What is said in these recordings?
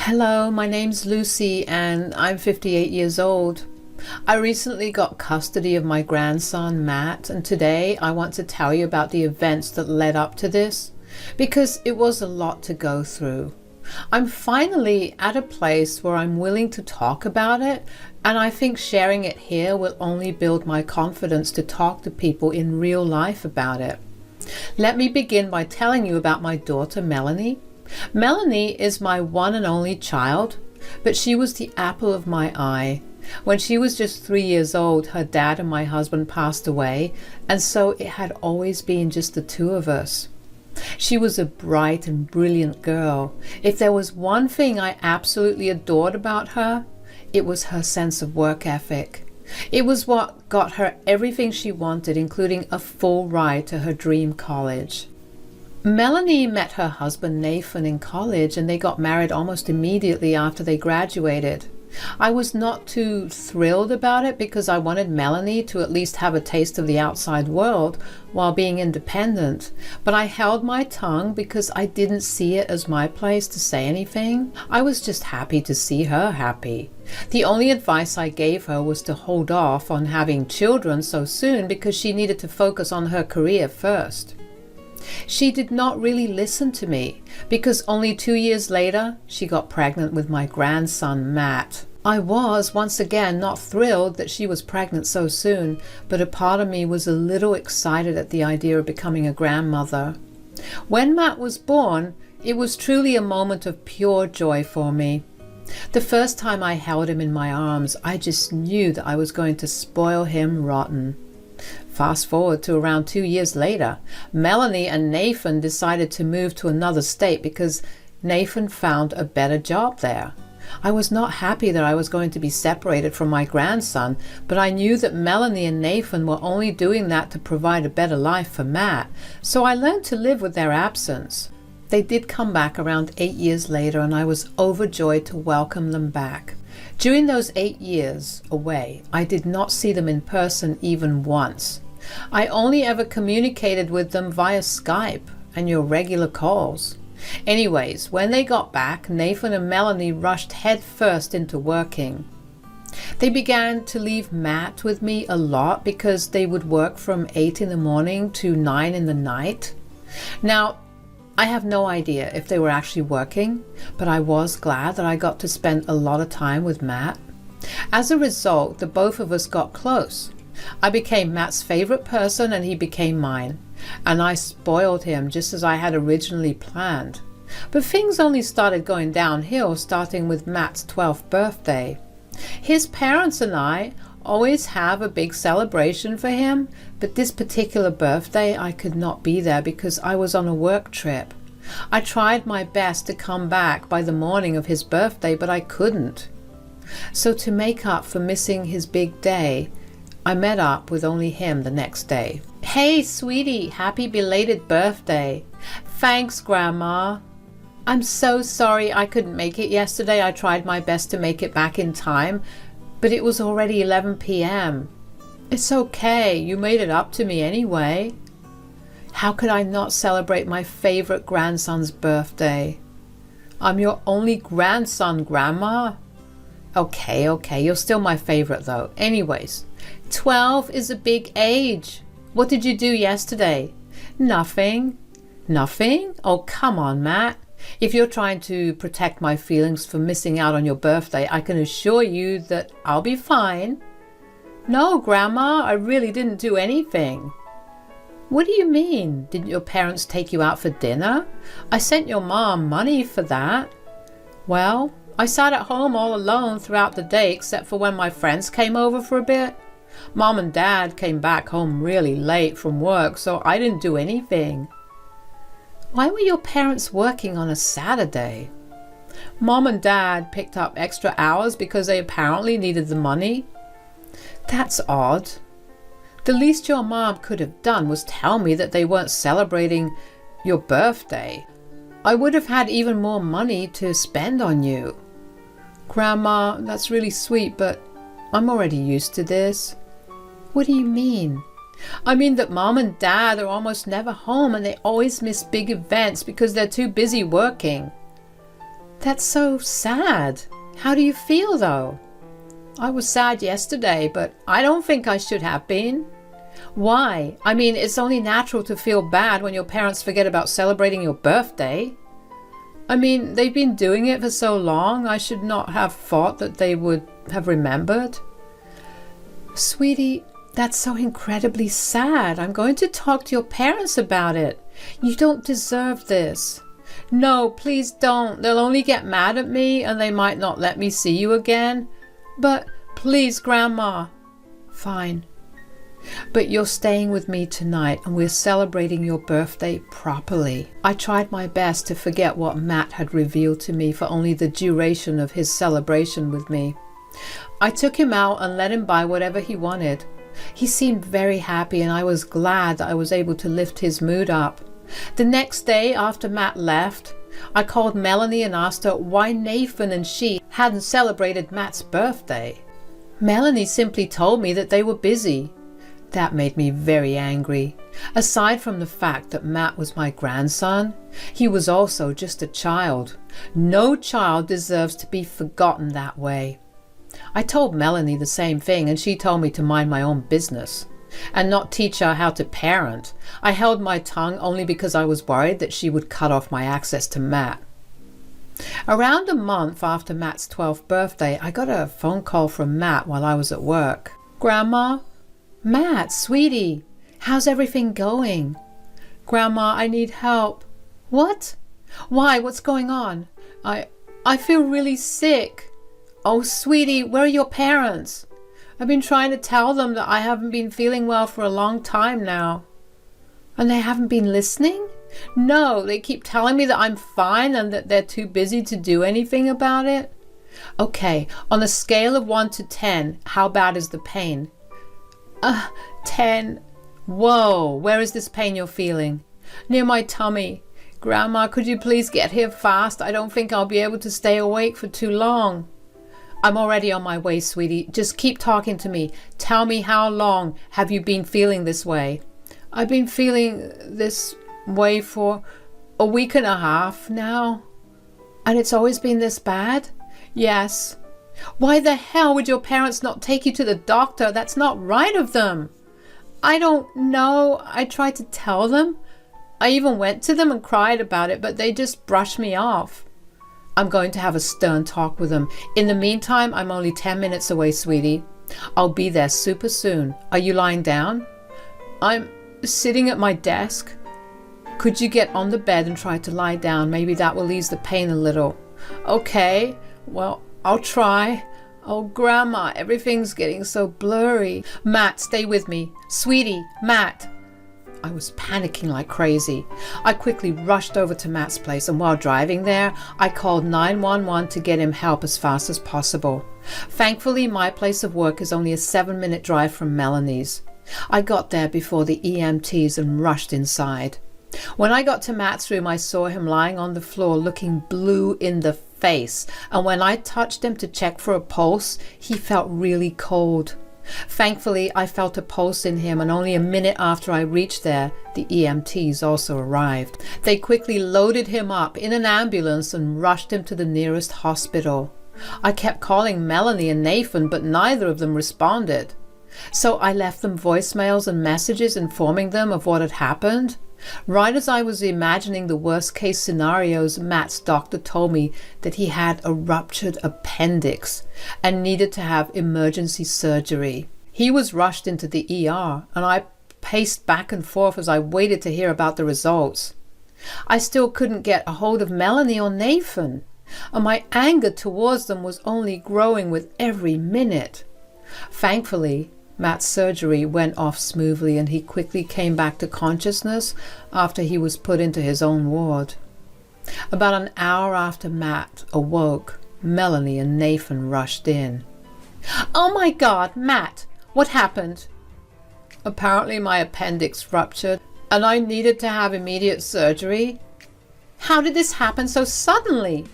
Hello, my name's Lucy and I'm 58 years old. I recently got custody of my grandson, Matt, and today I want to tell you about the events that led up to this, because it was a lot to go through. I'm finally at a place where I'm willing to talk about it, and I think sharing it here will only build my confidence to talk to people in real life about it. Let me begin by telling you about my daughter, Melanie. Melanie is my one and only child, but she was the apple of my eye. When she was just 3 years old, her dad and my husband passed away, and so it had always been just the two of us. She was a bright and brilliant girl. If there was one thing I absolutely adored about her, it was her sense of work ethic. It was what got her everything she wanted, including a full ride to her dream college. Melanie met her husband Nathan in college, and they got married almost immediately after they graduated. I was not too thrilled about it because I wanted Melanie to at least have a taste of the outside world while being independent, but I held my tongue because I didn't see it as my place to say anything. I was just happy to see her happy. The only advice I gave her was to hold off on having children so soon because she needed to focus on her career first. She did not really listen to me because only 2 years later she got pregnant with my grandson Matt. I was once again not thrilled that she was pregnant so soon, but a part of me was a little excited at the idea of becoming a grandmother. When Matt was born, it was truly a moment of pure joy for me. The first time I held him in my arms, I just knew that I was going to spoil him rotten. Fast forward to around 2 years later, Melanie and Nathan decided to move to another state because Nathan found a better job there. I was not happy that I was going to be separated from my grandson, but I knew that Melanie and Nathan were only doing that to provide a better life for Matt, so I learned to live with their absence. They did come back around 8 years later, and I was overjoyed to welcome them back. During those 8 years away, I did not see them in person even once. I only ever communicated with them via Skype and your regular calls. Anyways, when they got back, Nathan and Melanie rushed headfirst into working. They began to leave Matt with me a lot because they would work from 8 in the morning to 9 in the night. Now, I have no idea if they were actually working, but I was glad that I got to spend a lot of time with Matt. As a result, the both of us got close. I became Matt's favorite person and he became mine, and I spoiled him just as I had originally planned. But things only started going downhill starting with Matt's 12th birthday. His parents and I always have a big celebration for him, but this particular birthday I could not be there because I was on a work trip. I tried my best to come back by the morning of his birthday, but I couldn't. So to make up for missing his big day, I met up with only him the next day. "Hey, sweetie, happy belated birthday." "Thanks, Grandma." "I'm so sorry I couldn't make it yesterday. I tried my best to make it back in time, but it was already 11 p.m. "It's okay, you made it up to me anyway." How could I not celebrate my favorite grandson's birthday? "I'm your only grandson, Grandma." Okay, you're still my favorite though. Anyways, 12 is a big age. What did you do yesterday? "Nothing." "Nothing? Oh, come on, Matt. If you're trying to protect my feelings for missing out on your birthday, I can assure you that I'll be fine." "No, Grandma, I really didn't do anything." "What do you mean? Didn't your parents take you out for dinner? I sent your mom money for that." "Well, I sat at home all alone throughout the day except for when my friends came over for a bit. Mom and Dad came back home really late from work, so I didn't do anything." "Why were your parents working on a Saturday?" "Mom and Dad picked up extra hours because they apparently needed the money." "That's odd. The least your mom could have done was tell me that they weren't celebrating your birthday. I would have had even more money to spend on you." "Grandma, that's really sweet, but I'm already used to this." "What do you mean?" "I mean that Mom and Dad are almost never home and they always miss big events because they're too busy working." That's so sad. How do you feel though? I was sad yesterday, but I don't think I should have been. Why? I mean, it's only natural to feel bad when your parents forget about celebrating your birthday. I mean, they've been doing it for so long, I should not have thought that they would have remembered. Sweetie, that's so incredibly sad. I'm going to talk to your parents about it. You don't deserve this. No, please don't. They'll only get mad at me and they might not let me see you again. But please, Grandma. Fine. But you're staying with me tonight and we're celebrating your birthday properly. I tried my best to forget what Matt had revealed to me for only the duration of his celebration with me. I took him out and let him buy whatever he wanted. He seemed very happy and I was glad that I was able to lift his mood up. The next day after Matt left, I called Melanie and asked her why Nathan and she hadn't celebrated Matt's birthday. Melanie simply told me that they were busy. That made me very angry. Aside from the fact that Matt was my grandson, he was also just a child. No child deserves to be forgotten that way. I told Melanie the same thing and she told me to mind my own business and not teach her how to parent. I held my tongue only because I was worried that she would cut off my access to Matt. Around a month after Matt's 12th birthday, I got a phone call from Matt while I was at work. Grandma? Matt, sweetie, how's everything going? Grandma, I need help. What? Why? What's going on? I feel really sick. Oh, sweetie, where are your parents? I've been trying to tell them that I haven't been feeling well for a long time now. And they haven't been listening? No, they keep telling me that I'm fine and that they're too busy to do anything about it. Okay, on a scale of 1 to 10, how bad is the pain? 10. Whoa, where is this pain you're feeling? Near my tummy. Grandma, could you please get here fast? I don't think I'll be able to stay awake for too long. I'm already on my way, sweetie. Just keep talking to me. Tell me, how long have you been feeling this way? I've been feeling this way for a week and a half now. And it's always been this bad? Yes. Why the hell would your parents not take you to the doctor? That's not right of them. I don't know. I tried to tell them. I even went to them and cried about it, but they just brushed me off. I'm going to have a stern talk with them. In the meantime, I'm only 10 minutes away, sweetie. I'll be there super soon. Are you lying down? I'm sitting at my desk. Could you get on the bed and try to lie down? Maybe that will ease the pain a little. Okay, well, I'll try. Oh, Grandma, everything's getting so blurry. Matt, stay with me. Sweetie, Matt. I was panicking like crazy. I quickly rushed over to Matt's place, and while driving there, I called 911 to get him help as fast as possible. Thankfully, my place of work is only a 7-minute drive from Melanie's. I got there before the EMTs and rushed inside. When I got to Matt's room, I saw him lying on the floor looking blue in the face, and when I touched him to check for a pulse, he felt really cold. Thankfully, I felt a pulse in him, and only a minute after I reached there, the EMTs also arrived. They quickly loaded him up in an ambulance and rushed him to the nearest hospital. I kept calling Melanie and Nathan, but neither of them responded. So I left them voicemails and messages informing them of what had happened. Right as I was imagining the worst case scenarios, Matt's doctor told me that he had a ruptured appendix and needed to have emergency surgery. He was rushed into the ER, and I paced back and forth as I waited to hear about the results. I still couldn't get a hold of Melanie or Nathan, and my anger towards them was only growing with every minute. Thankfully, Matt's surgery went off smoothly and he quickly came back to consciousness after he was put into his own ward. About an hour after Matt awoke, Melanie and Nathan rushed in. Oh my God, Matt, what happened? Apparently my appendix ruptured and I needed to have immediate surgery. How did this happen so suddenly?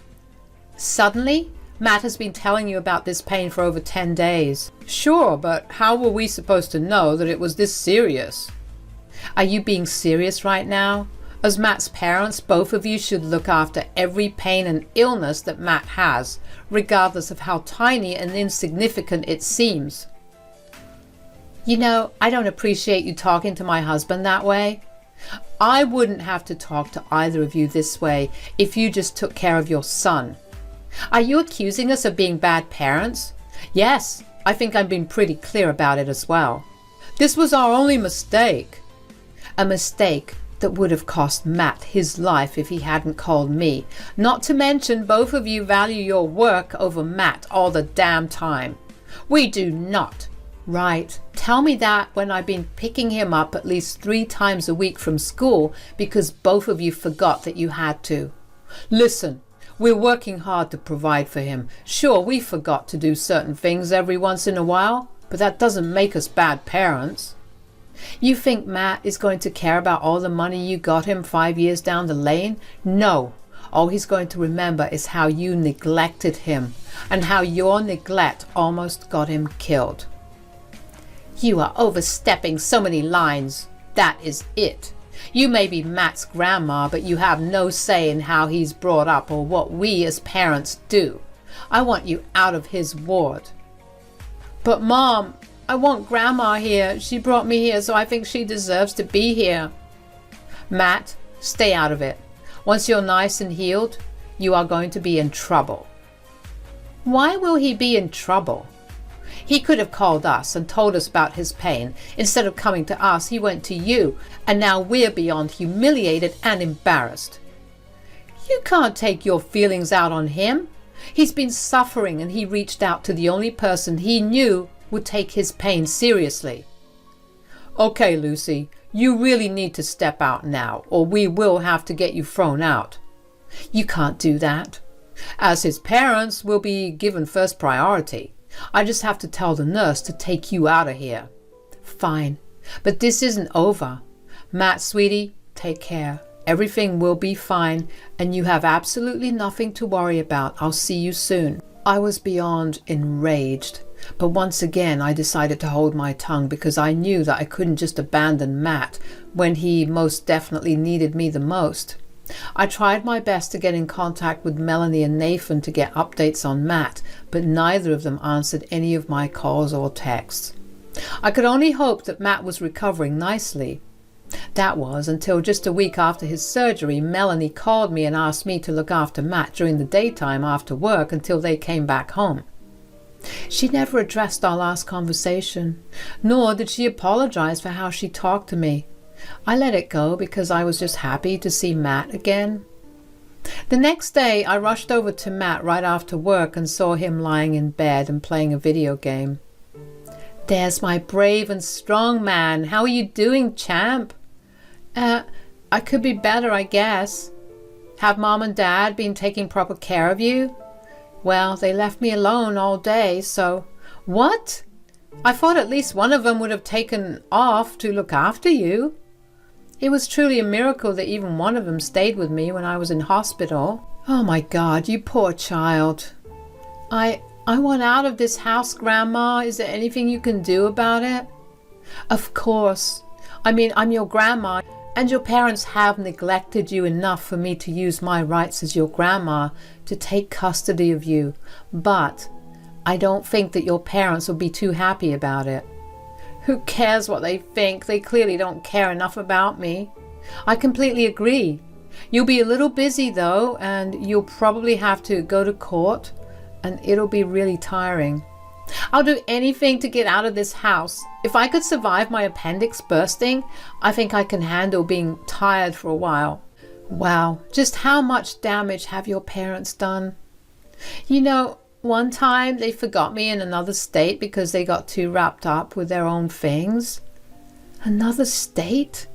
Suddenly? Matt has been telling you about this pain for over 10 days. Sure, but how were we supposed to know that it was this serious? Are you being serious right now? As Matt's parents, both of you should look after every pain and illness that Matt has, regardless of how tiny and insignificant it seems. You know, I don't appreciate you talking to my husband that way. I wouldn't have to talk to either of you this way if you just took care of your son. Are you accusing us of being bad parents? Yes, I think I'm being pretty clear about it as well. This was our only mistake. A mistake that would have cost Matt his life if he hadn't called me. Not to mention both of you value your work over Matt all the damn time. We do not. Right. Tell me that when I've been picking him up at least 3 times a week from school because both of you forgot that you had to. Listen, we're working hard to provide for him. Sure, we forgot to do certain things every once in a while, but that doesn't make us bad parents. You think Matt is going to care about all the money you got him 5 years down the lane? No. All he's going to remember is how you neglected him and how your neglect almost got him killed. You are overstepping so many lines. That is it. You may be Matt's grandma, but you have no say in how he's brought up or what we as parents do. I want you out of his ward. But Mom, I want Grandma here. She brought me here, so I think she deserves to be here. Matt, stay out of it. Once you're nice and healed, you are going to be in trouble. Why will he be in trouble? He could have called us and told us about his pain. Instead of coming to us, he went to you, and now we're beyond humiliated and embarrassed. You can't take your feelings out on him. He's been suffering, and he reached out to the only person he knew would take his pain seriously. Okay, Lucy, you really need to step out now, or we will have to get you thrown out. You can't do that. As his parents, we'll be given first priority. I just have to tell the nurse to take you out of here. Fine, but this isn't over. Matt, sweetie, take care. Everything will be fine, and you have absolutely nothing to worry about. I'll see you soon. I was beyond enraged, but once again I decided to hold my tongue because I knew that I couldn't just abandon Matt when he most definitely needed me the most. I tried my best to get in contact with Melanie and Nathan to get updates on Matt, but neither of them answered any of my calls or texts. I could only hope that Matt was recovering nicely. That was until just a week after his surgery, Melanie called me and asked me to look after Matt during the daytime after work until they came back home. She never addressed our last conversation, nor did she apologize for how she talked to me. I let it go because I was just happy to see Matt again. The next day, I rushed over to Matt right after work and saw him lying in bed and playing a video game. There's my brave and strong man. How are you doing, champ? I could be better, I guess. Have Mom and Dad been taking proper care of you? Well, they left me alone all day, so... What? I thought at least one of them would have taken off to look after you. It was truly a miracle that even one of them stayed with me when I was in hospital. Oh my God, you poor child. I want out of this house, Grandma. Is there anything you can do about it? Of course. I mean, I'm your grandma, and your parents have neglected you enough for me to use my rights as your grandma to take custody of you. But I don't think that your parents will be too happy about it. Who cares what they think? They clearly don't care enough about me. I completely agree. You'll be a little busy though, and you'll probably have to go to court, and it'll be really tiring. I'll do anything to get out of this house. If I could survive my appendix bursting, I think I can handle being tired for a while. Wow, just how much damage have your parents done? You know, one time they forgot me in another state because they got too wrapped up with their own things. Another state?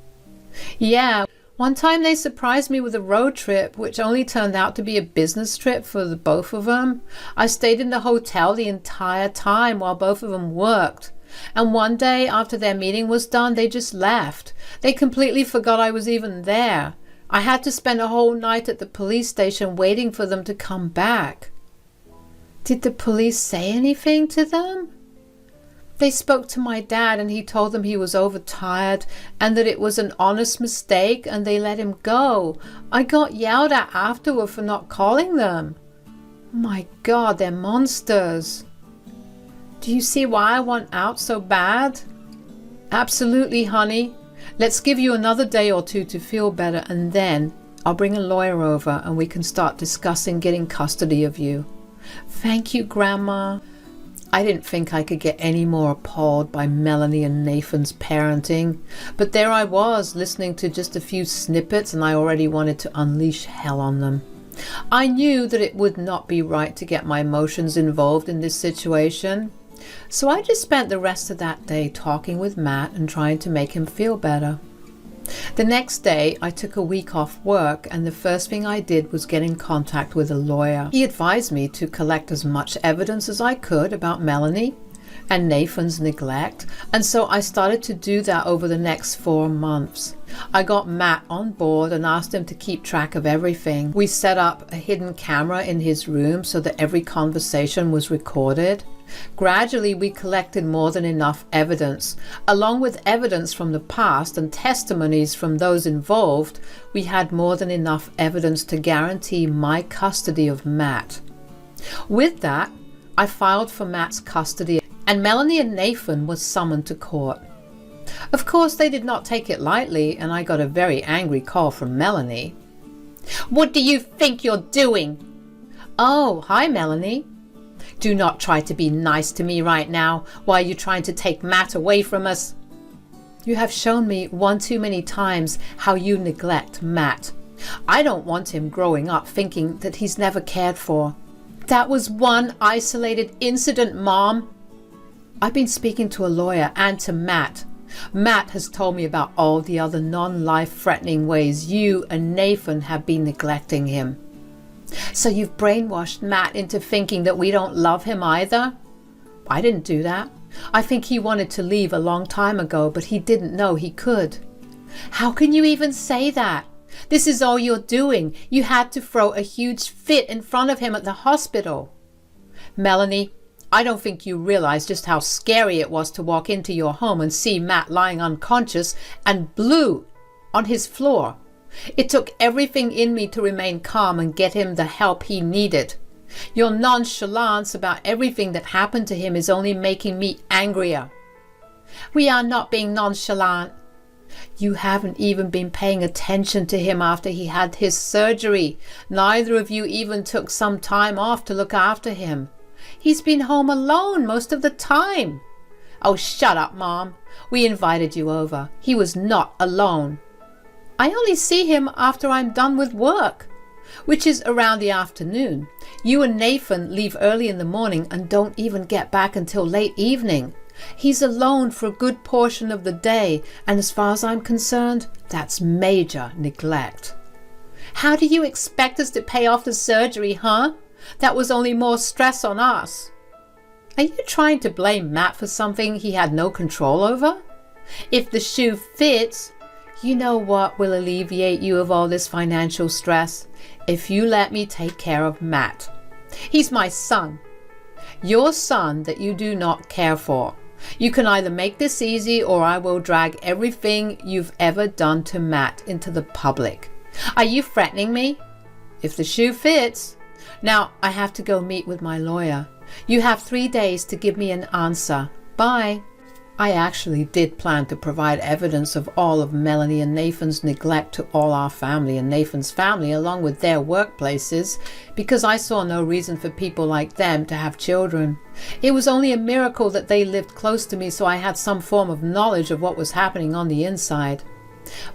Yeah, one time they surprised me with a road trip, which only turned out to be a business trip for the both of them. I stayed in the hotel the entire time while both of them worked. And one day after their meeting was done, they just left. They completely forgot I was even there. I had to spend a whole night at the police station waiting for them to come back. Did the police say anything to them? They spoke to my dad and he told them he was overtired and that it was an honest mistake and they let him go. I got yelled at afterward for not calling them. My God, they're monsters. Do you see why I want out so bad? Absolutely, honey. Let's give you another day or two to feel better and then I'll bring a lawyer over and we can start discussing getting custody of you. Thank you, Grandma. I didn't think I could get any more appalled by Melanie and Nathan's parenting, but there I was listening to just a few snippets and I already wanted to unleash hell on them. I knew that it would not be right to get my emotions involved in this situation, so I just spent the rest of that day talking with Matt and trying to make him feel better. The next day, I took a week off work and the first thing I did was get in contact with a lawyer. He advised me to collect as much evidence as I could about Melanie and Nathan's neglect, and so I started to do that over the next 4 months. I got Matt on board and asked him to keep track of everything. We set up a hidden camera in his room so that every conversation was recorded. Gradually, we collected more than enough evidence. Along with evidence from the past and testimonies from those involved, we had more than enough evidence to guarantee my custody of Matt. With that, I filed for Matt's custody, and Melanie and Nathan were summoned to court. Of course, they did not take it lightly, and I got a very angry call from Melanie. "What do you think you're doing?" "Oh, hi, Melanie. Do not try to be nice to me right now while you're trying to take Matt away from us. You have shown me one too many times how you neglect Matt. I don't want him growing up thinking that he's never cared for. That was one isolated incident, Mom. I've been speaking to a lawyer and to Matt. Matt has told me about all the other non-life-threatening ways you and Nathan have been neglecting him. So you've brainwashed Matt into thinking that we don't love him either? I didn't do that. I think he wanted to leave a long time ago, but he didn't know he could." "How can you even say that? This is all you're doing. You had to throw a huge fit in front of him at the hospital." "Melanie, I don't think you realize just how scary it was to walk into your home and see Matt lying unconscious and blue on his floor. It took everything in me to remain calm and get him the help he needed. Your nonchalance about everything that happened to him is only making me angrier." "We are not being nonchalant. You haven't even been paying attention to him after he had his surgery. Neither of you even took some time off to look after him. He's been home alone most of the time." "Oh, shut up, Mom. We invited you over. He was not alone." "I only see him after I'm done with work, which is around the afternoon. You and Nathan leave early in the morning and don't even get back until late evening. He's alone for a good portion of the day, and as far as I'm concerned, that's major neglect." "How do you expect us to pay off the surgery, huh? That was only more stress on us." "Are you trying to blame Matt for something he had no control over? If the shoe fits, you know what will alleviate you of all this financial stress? If you let me take care of Matt. He's my son. Your son that you do not care for. You can either make this easy or I will drag everything you've ever done to Matt into the public. Are you threatening me? If the shoe fits. Now I have to go meet with my lawyer. You have 3 days to give me an answer. Bye." I actually did plan to provide evidence of all of Melanie and Nathan's neglect to all our family and Nathan's family along with their workplaces, because I saw no reason for people like them to have children. It was only a miracle that they lived close to me, so I had some form of knowledge of what was happening on the inside.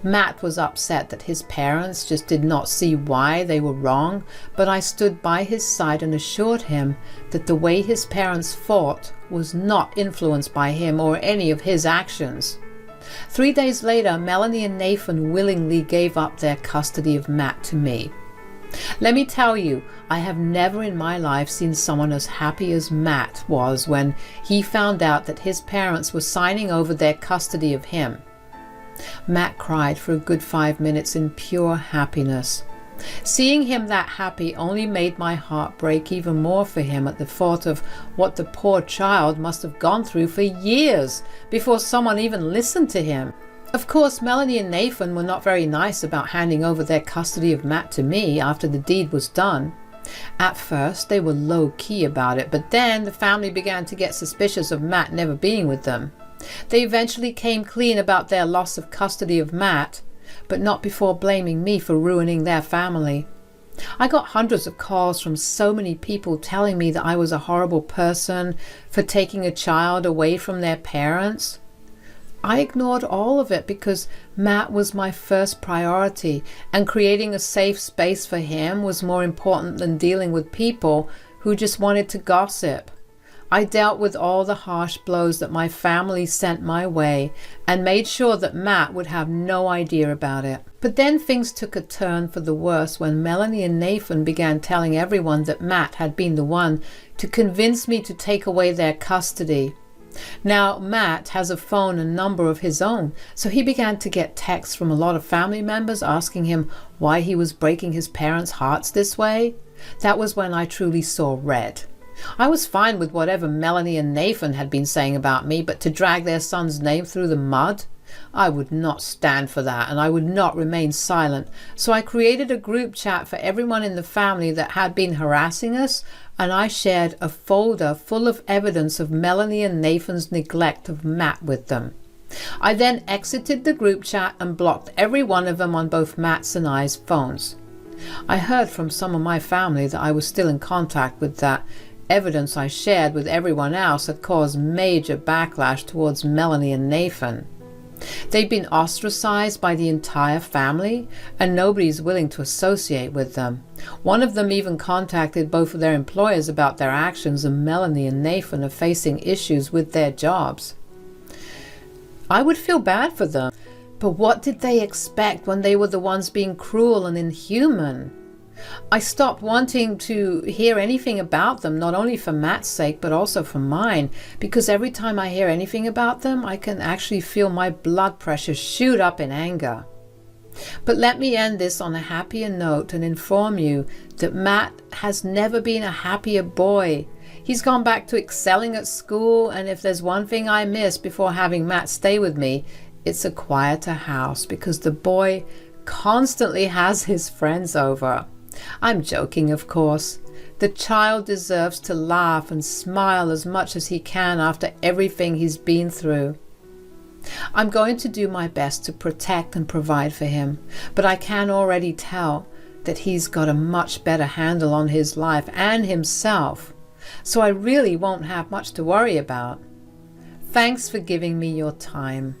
Matt was upset that his parents just did not see why they were wrong, but I stood by his side and assured him that the way his parents fought was not influenced by him or any of his actions. 3 days later, Melanie and Nathan willingly gave up their custody of Matt to me. Let me tell you, I have never in my life seen someone as happy as Matt was when he found out that his parents were signing over their custody of him. Matt cried for a good 5 minutes in pure happiness. Seeing him that happy only made my heart break even more for him at the thought of what the poor child must have gone through for years before someone even listened to him. Of course, Melanie and Nathan were not very nice about handing over their custody of Matt to me after the deed was done. At first, they were low-key about it, but then the family began to get suspicious of Matt never being with them. They eventually came clean about their loss of custody of Matt, but not before blaming me for ruining their family. I got hundreds of calls from so many people telling me that I was a horrible person for taking a child away from their parents. I ignored all of it because Matt was my first priority, and creating a safe space for him was more important than dealing with people who just wanted to gossip. I dealt with all the harsh blows that my family sent my way and made sure that Matt would have no idea about it. But then things took a turn for the worse when Melanie and Nathan began telling everyone that Matt had been the one to convince me to take away their custody. Now, Matt has a phone and number of his own, so he began to get texts from a lot of family members asking him why he was breaking his parents' hearts this way. That was when I truly saw red. I was fine with whatever Melanie and Nathan had been saying about me, but to drag their son's name through the mud? I would not stand for that, and I would not remain silent. So I created a group chat for everyone in the family that had been harassing us, and I shared a folder full of evidence of Melanie and Nathan's neglect of Matt with them. I then exited the group chat and blocked every one of them on both Matt's and I's phones. I heard from some of my family that I was still in contact with that evidence I shared with everyone else had caused major backlash towards Melanie and Nathan. They've been ostracized by the entire family, and nobody's willing to associate with them. One of them even contacted both of their employers about their actions, and Melanie and Nathan are facing issues with their jobs. I would feel bad for them, but what did they expect when they were the ones being cruel and inhuman? I stopped wanting to hear anything about them, not only for Matt's sake, but also for mine, because every time I hear anything about them, I can actually feel my blood pressure shoot up in anger. But let me end this on a happier note and inform you that Matt has never been a happier boy. He's gone back to excelling at school, and if there's one thing I miss before having Matt stay with me, it's a quieter house, because the boy constantly has his friends over. I'm joking, of course. The child deserves to laugh and smile as much as he can after everything he's been through. I'm going to do my best to protect and provide for him, but I can already tell that he's got a much better handle on his life and himself, so I really won't have much to worry about. Thanks for giving me your time.